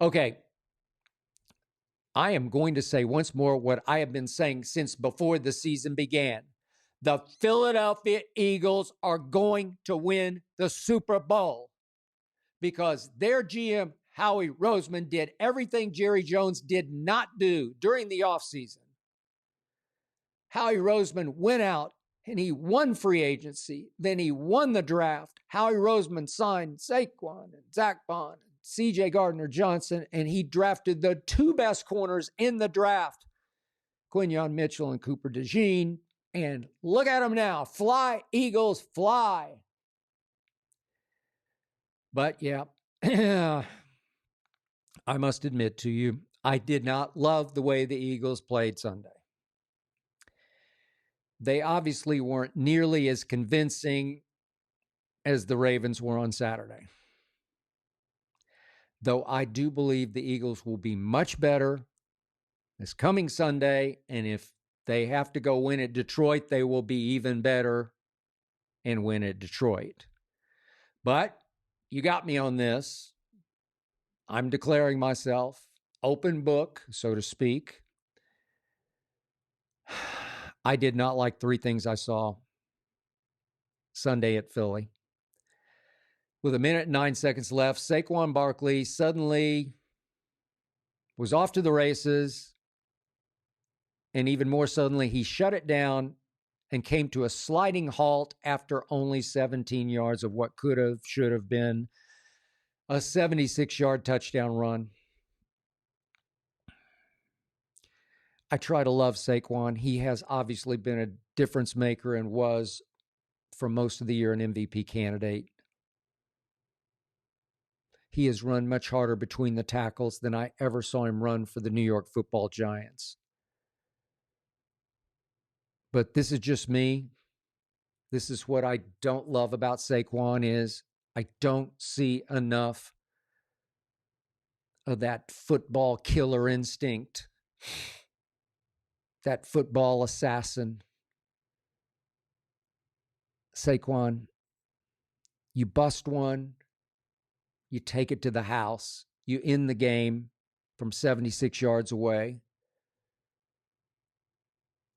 Okay. I am going to say once more what I have been saying since before the season began. The Philadelphia Eagles are going to win the Super Bowl because their GM, Howie Roseman, did everything Jerry Jones did not do during the offseason. Howie Roseman went out and he won free agency. Then he won the draft. Howie Roseman signed Saquon and Zach Bond and C.J. Gardner-Johnson, and he drafted the two best corners in the draft, Quinyon Mitchell and Cooper DeJean. And look at them now. Fly, Eagles, fly. But yeah, I must admit to you, I did not love the way the Eagles played Sunday. They obviously weren't nearly as convincing as the Ravens were on Saturday. Though I do believe the Eagles will be much better this coming Sunday, and if they have to go win at Detroit, they will be even better and win at Detroit. But you got me on this. I'm declaring myself open book, so to speak. I did not like three things I saw Sunday at Philly. With 1 minute and 9 seconds left, Saquon Barkley suddenly was off to the races. And even more suddenly, he shut it down and came to a sliding halt after only 17 yards of what should have been a 76-yard touchdown run. I try to love Saquon. He has obviously been a difference maker and was, for most of the year, an MVP candidate. He has run much harder between the tackles than I ever saw him run for the New York Football Giants. But this is just me. This is what I don't love about Saquon is I don't see enough of that football killer instinct, that football assassin. Saquon, you bust one, you take it to the house, you end the game from 76 yards away.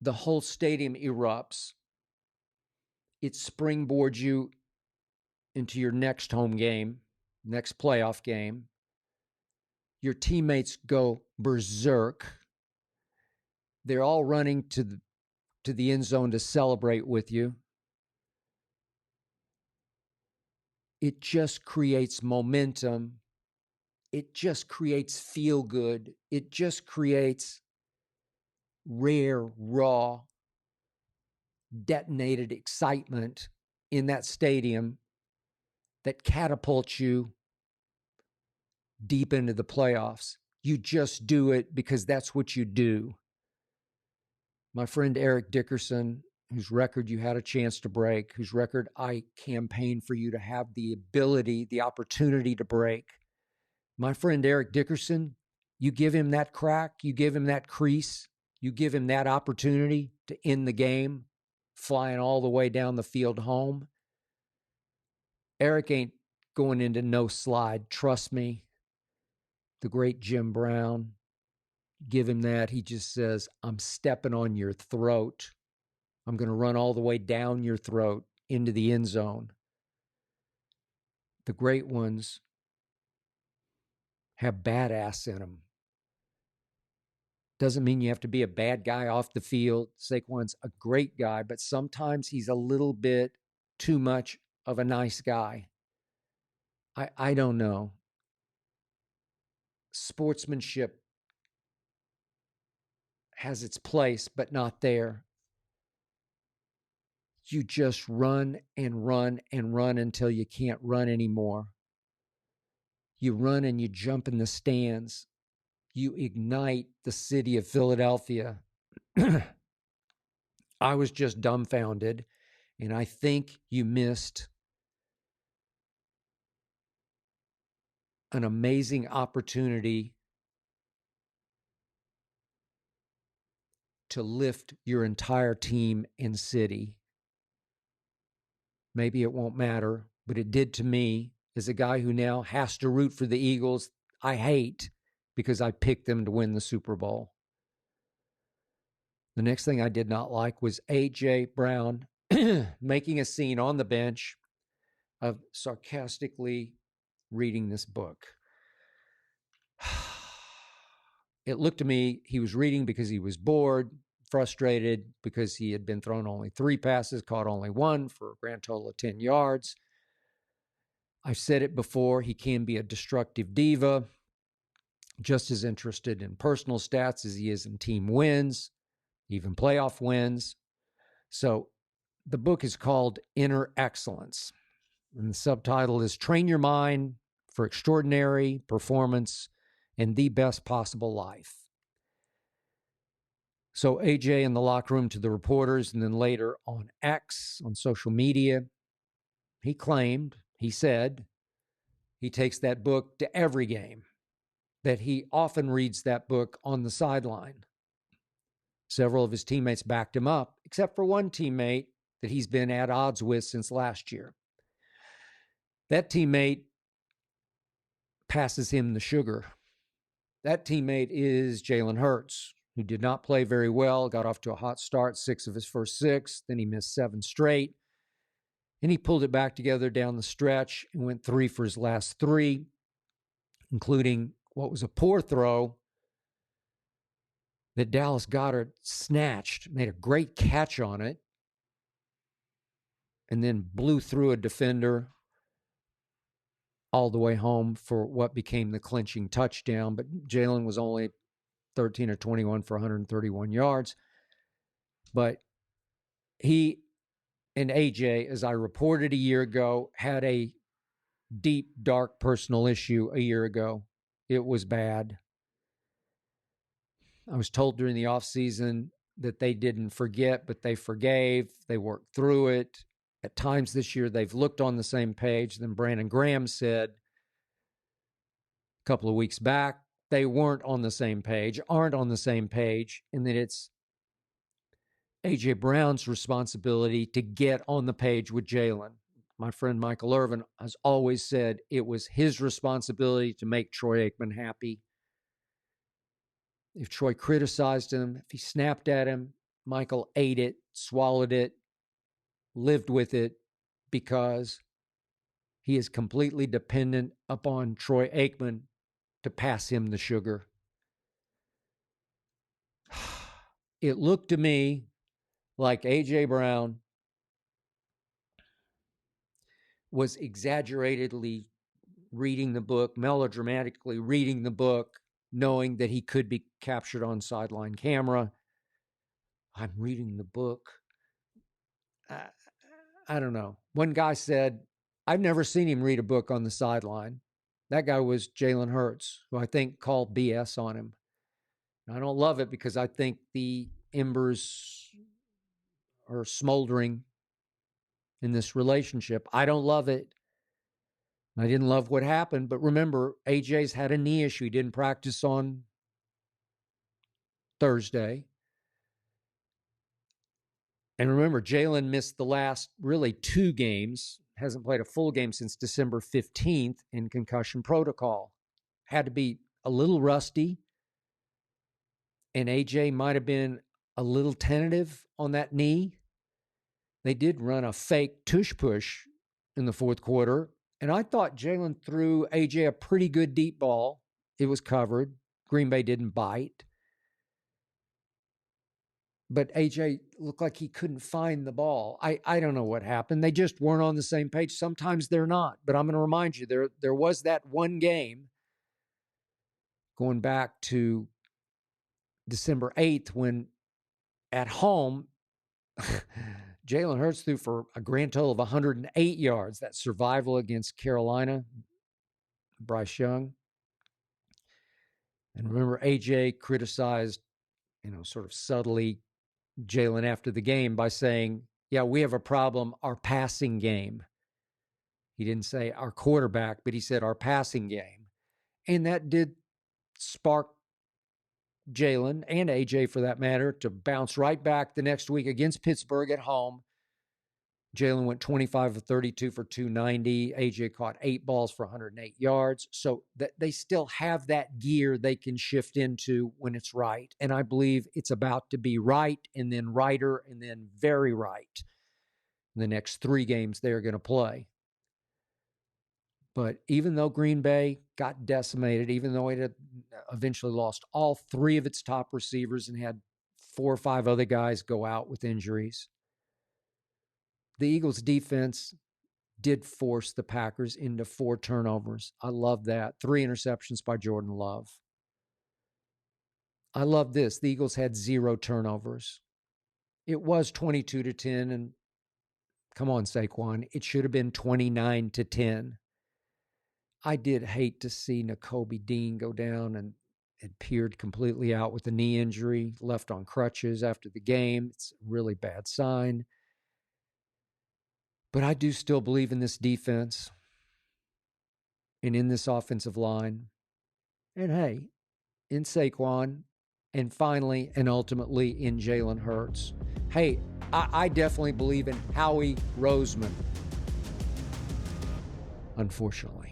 The whole stadium erupts. It springboards you into your next home game, next playoff game. Your teammates go berserk. They're all running to the end zone to celebrate with you. It just creates momentum. It just creates feel good. It just creates rare, raw, detonated excitement in that stadium that catapults you deep into the playoffs. You just do it because that's what you do. My friend Eric Dickerson, whose record you had a chance to break, whose record I campaigned for you to have the ability, the opportunity to break. My friend Eric Dickerson, you give him that crack, you give him that crease, you give him that opportunity to end the game, flying all the way down the field home. Eric ain't going into no slide. Trust me. The great Jim Brown, give him that. He just says, I'm stepping on your throat. I'm going to run all the way down your throat into the end zone. The great ones have badass in them. Doesn't mean you have to be a bad guy off the field. Saquon's a great guy, but sometimes he's a little bit too much of a nice guy. I don't know. Sportsmanship has its place, but not there. You just run and run and run until you can't run anymore. You run and you jump in the stands. You ignite the city of Philadelphia. I was just dumbfounded, and I think you missed an amazing opportunity to lift your entire team and city. Maybe it won't matter, but it did to me as a guy who now has to root for the Eagles I hate. because I picked them to win the Super Bowl. The next thing I did not like was A.J. Brown making a scene on the bench of sarcastically reading this book. It looked to me, he was reading because he was bored, frustrated because he had been thrown only 3 passes, caught only 1 for a grand total of 10 yards. I've said it before, he can be a destructive diva, just as interested in personal stats as he is in team wins, even playoff wins. So the book is called Inner Excellence, and the subtitle is Train Your Mind for Extraordinary Performance in the Best Possible Life. So AJ in the locker room to the reporters, and then later on X, on social media, he said, he takes that book to every game, that he often reads that book on the sideline. Several of his teammates backed him up, except for one teammate that he's been at odds with since last year. That teammate passes him the sugar. That teammate is Jalen Hurts, who did not play very well, got off to a hot start, 6 of his first 6, then he missed 7 straight. And he pulled it back together down the stretch and went 3 for his last 3, including what was a poor throw that Dallas Goedert snatched, made a great catch on it, and then blew through a defender all the way home for what became the clinching touchdown. But Jalen was only 13 or 21 for 131 yards. But he and AJ, as I reported a year ago, had a deep, dark personal issue a year ago. It was bad. I was told during the offseason that they didn't forget, but they forgave. They worked through it. At times this year, they've looked on the same page. Then Brandon Graham said a couple of weeks back, they weren't on the same page, aren't on the same page, and that it's A.J. Brown's responsibility to get on the page with Jalen. My friend Michael Irvin has always said it was his responsibility to make Troy Aikman happy. If Troy criticized him, if he snapped at him, Michael ate it, swallowed it, lived with it, because he is completely dependent upon Troy Aikman to pass him the sugar. It looked to me like A.J. Brown was exaggeratedly reading the book, melodramatically reading the book, knowing that he could be captured on sideline camera. I'm reading the book. I don't know. One guy said, I've never seen him read a book on the sideline. That guy was Jalen Hurts, who I think called BS on him. I don't love it because I think the embers are smoldering in this relationship. I don't love it. I didn't love what happened, but remember, AJ's had a knee issue. He didn't practice on Thursday. And remember, Jalen missed the last really 2 games, hasn't played a full game since December 15th in concussion protocol. Had to be a little rusty, and AJ might have been a little tentative on that knee. They did run a fake tush push in the 4th quarter, and I thought Jalen threw AJ a pretty good deep ball. It was covered. Green Bay didn't bite. But AJ looked like he couldn't find the ball. I don't know what happened. They just weren't on the same page. Sometimes they're not. But I'm going to remind you, there was that one game going back to December 8th when at home, Jalen Hurts threw for a grand total of 108 yards. That survival against Carolina, Bryce Young. And remember, AJ criticized, sort of subtly, Jalen after the game by saying, yeah, we have a problem, our passing game. He didn't say our quarterback, but he said our passing game. And that did spark Jalen and AJ, for that matter, to bounce right back the next week against Pittsburgh at home Jalen went 25 of 32 for 290. AJ caught 8 balls for 108 yards. So that they still have that gear they can shift into when it's right. And I believe it's about to be right, and then righter, and then very right in the next 3 games they're going to play. But even though Green Bay got decimated, even though it had eventually lost all 3 of its top receivers and had 4 or 5 other guys go out with injuries, the Eagles' defense did force the Packers into 4 turnovers. I love that. 3 interceptions by Jordan Love. I love this. The Eagles had 0 turnovers. It was 22-10, and come on, Saquon, it should have been 29-10. I did hate to see Nakobe Dean go down and appeared completely out with a knee injury, left on crutches after the game. It's a really bad sign. But I do still believe in this defense and in this offensive line. And hey, in Saquon, and finally and ultimately in Jalen Hurts. Hey, I definitely believe in Howie Roseman, unfortunately.